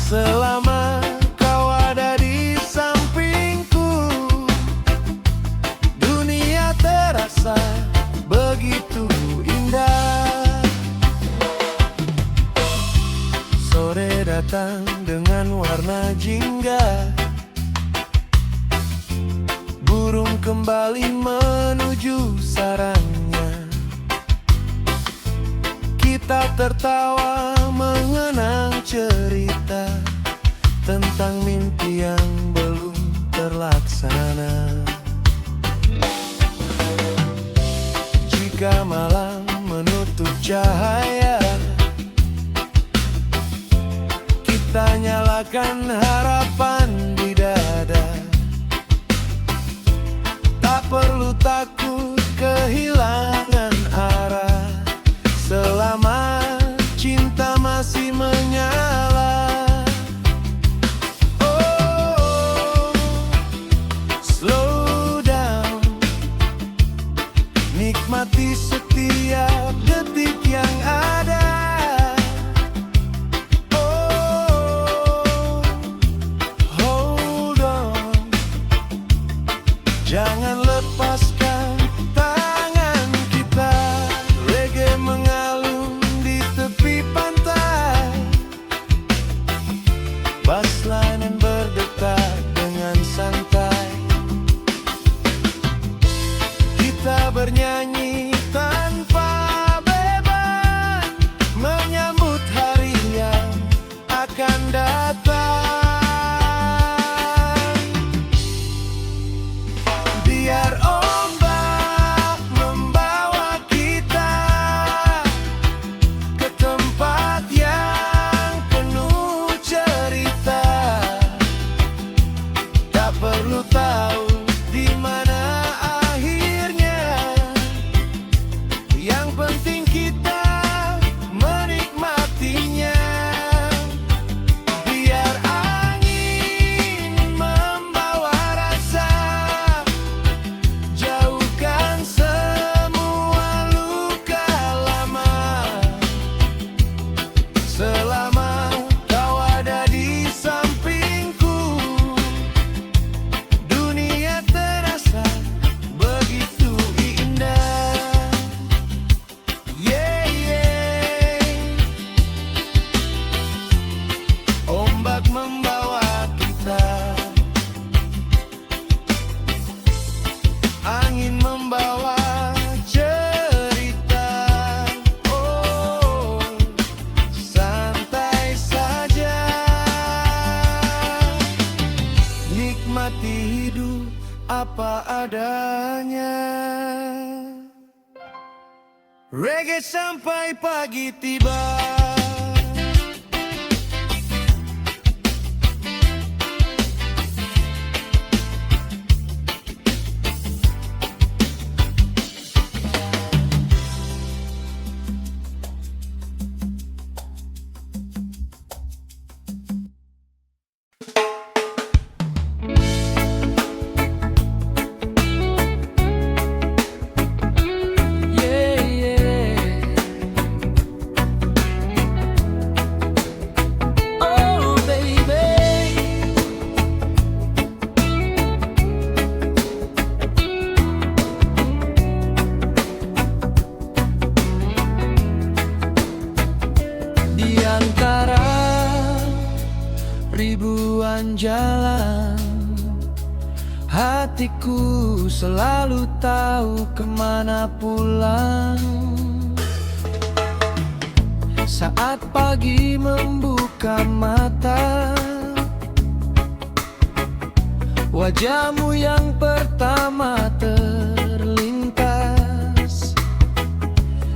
Selama kau ada di sampingku, dunia terasa begitu indah. Sore datang dengan warna jingga. Burung kembali menuju sarangnya. Kita tertawa mengenang cerita tentang mimpi yang belum terlaksana. Jika malam menutup cahaya, kita nyalakan harapan di dada. Tak perlu takut kehilangan arah. Selama cinta masih menyala. Oh, slow down. Nikmati setiap detik yang ada. Jangan lepaskan tangan kita. Reggae mengalun di tepi pantai. Bassline berdetak dengan santai. Kita bernyanyi tanpa beban, menyambut hari yang akan datang. Biar ombak membawa kita ke tempat yang penuh cerita. Tak perlu tahu di mana akhirnya. Yang penting kita menikmatinya. Biar angin membawa rasa, jauhkan semua luka lama. Selama kau ada di sampingku, dunia terasa begitu indah. Yeah, yeah. Ombak membawa kita, angin membawa cerita. Oh, santai saja. Nikmati hidup apa adanya. Reggae sampai pagi tiba. Yeah, yeah. ribuan jalan, hatiku selalu tahu kemana pulang. Saat pagi membuka mata, wajahmu yang pertama terlintas.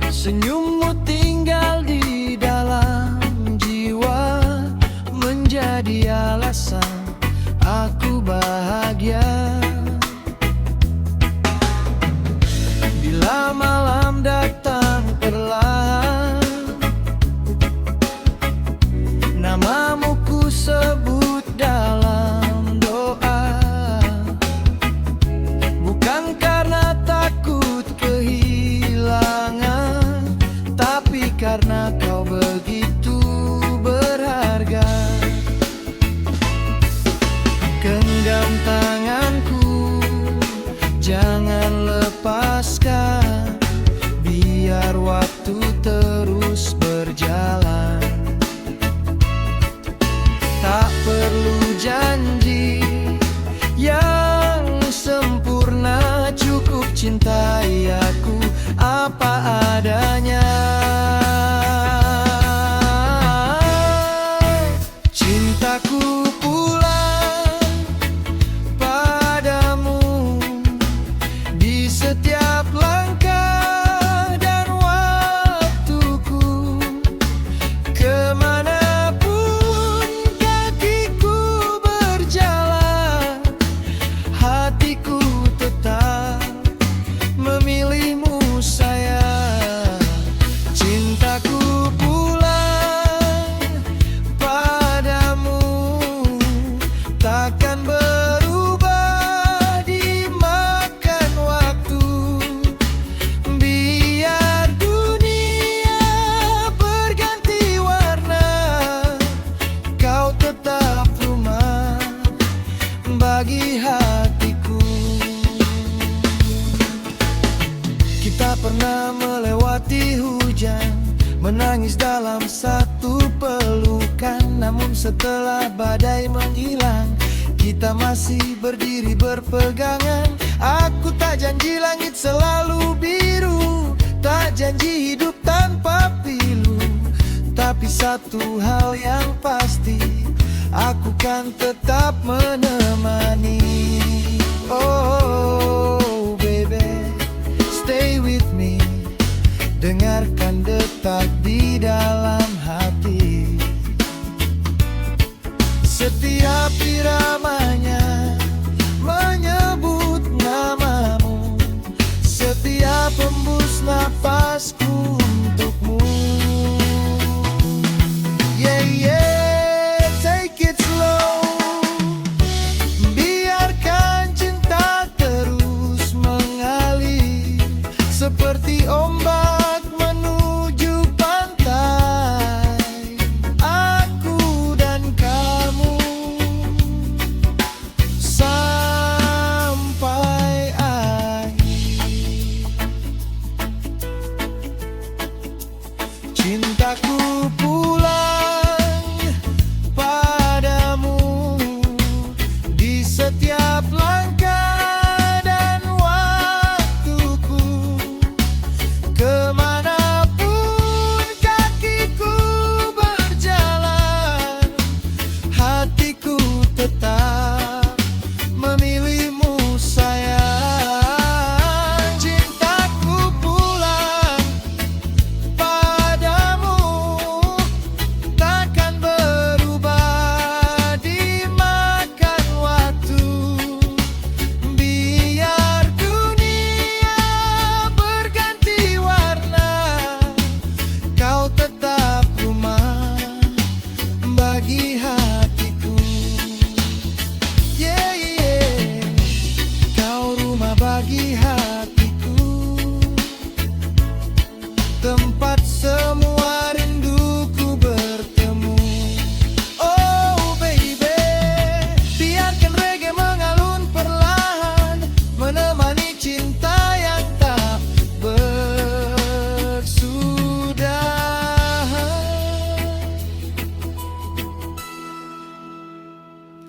Senyummu tinggal di dalam jiwa, menjadi alasan aku bahagia. Bila malam datang perlahan, namamu ku sebut dalam doa. Bukan karena takut kehilangan, tapi karena kau begitu berharga. Genggam tanganku, jangan lepaskan, biar waktu terus berjalan. Tak perlu janji yang sempurna, cukup cintai aku apa adanya. Cintaku pulang padamu di setiap langkah dan waktuku. Kemanapun kakiku berjalan, hatiku tetap memilihmu sayang. Cintaku pulang padamu takkan berubah dimakan waktu. Biar dunia berganti warna, kau tetap rumah bagi hatiku. Kita pernah melewati hujan, menangis dalam satu pelukan. Namun setelah badai menghilang, kita masih berdiri berpegangan. Aku tak janji langit selalu biru, tak janji hidup tanpa pilu, tapi satu hal yang pasti, aku kan tetap menemani. Oh baby, stay with me, dengarkan detak di dalam hati. Setiap iramanya menyebut namamu, setiap hembus napasku untukmu. Yeah, yeah, take it slow, biarkan cinta terus mengalir seperti ombak menuju pantai. Aku dan kamu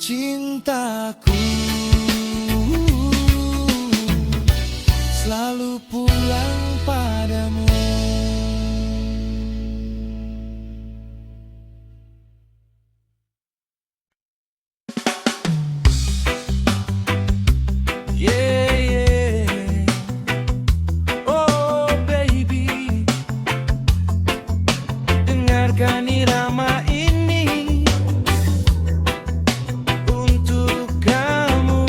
cintaku selalu pulang padamu. Yeah, yeah. Oh baby, dengarkan irama ini untuk kamu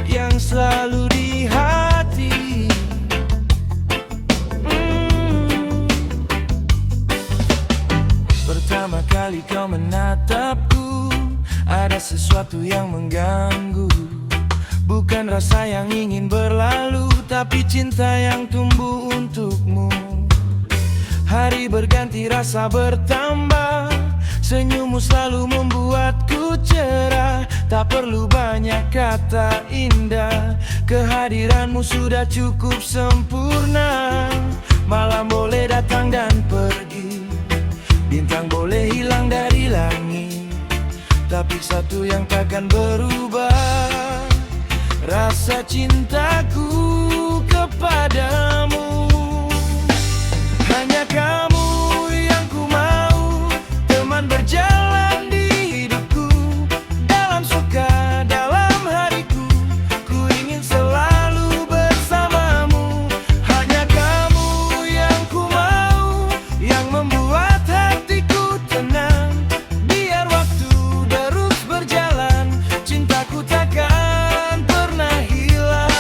yang selalu di hati. Pertama kali kau menatapku, ada sesuatu yang mengganggu. Bukan rasa yang ingin berlalu, tapi cinta yang tumbuh untukmu. Hari berganti rasa bertambah, senyummu selalu membuatku cerah. Tak perlu banyak kata indah, kehadiranmu sudah cukup sempurna. Malam boleh datang dan pergi, bintang boleh hilang dari langit, tapi satu yang takkan berubah, rasa cintaku kepadamu. Hanya kamu yang ku mau, teman berjalan di hidupku, dalam suka, dalam hariku, ku ingin selalu bersamamu. Hanya kamu yang ku mau, yang membuat hatiku tenang. Biar waktu terus berjalan, cintaku takkan pernah hilang.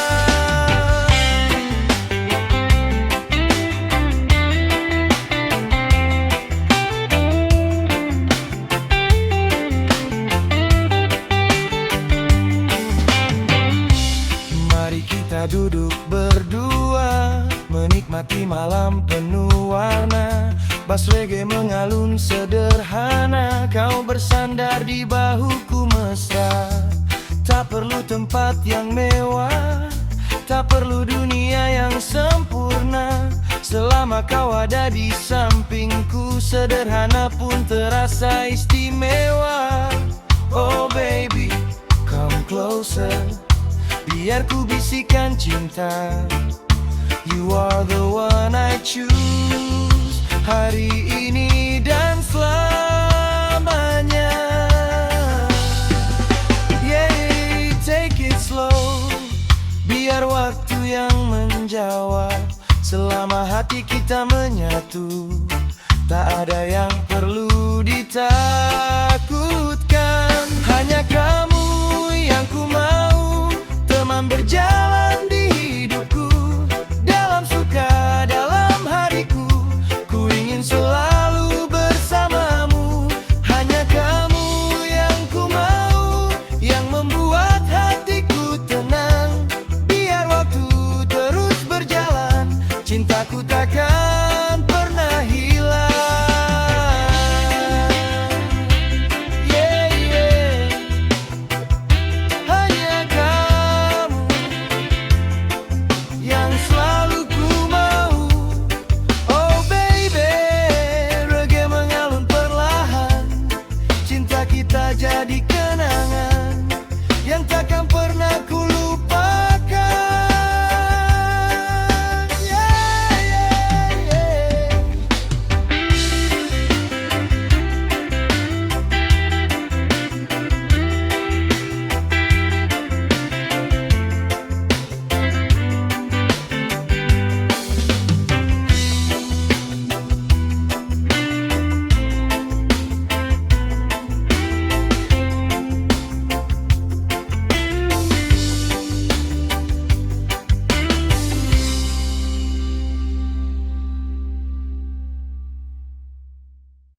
Mari kita duduk berdua, menikmati malam penuh warna. Bass reggae mengalun sederhana, kau bersandar di bahuku mesra. Tak perlu tempat yang mewah, tak perlu dunia yang sempurna. Selama kau ada di sampingku, sederhana pun terasa istimewa. Oh baby, come closer, biar ku bisikan cinta. You are the one I choose, hari ini dan selamanya. Yeah, take it slow, biar waktu yang menjawab. Selama hati kita menyatu, tak ada yang perlu ditanya.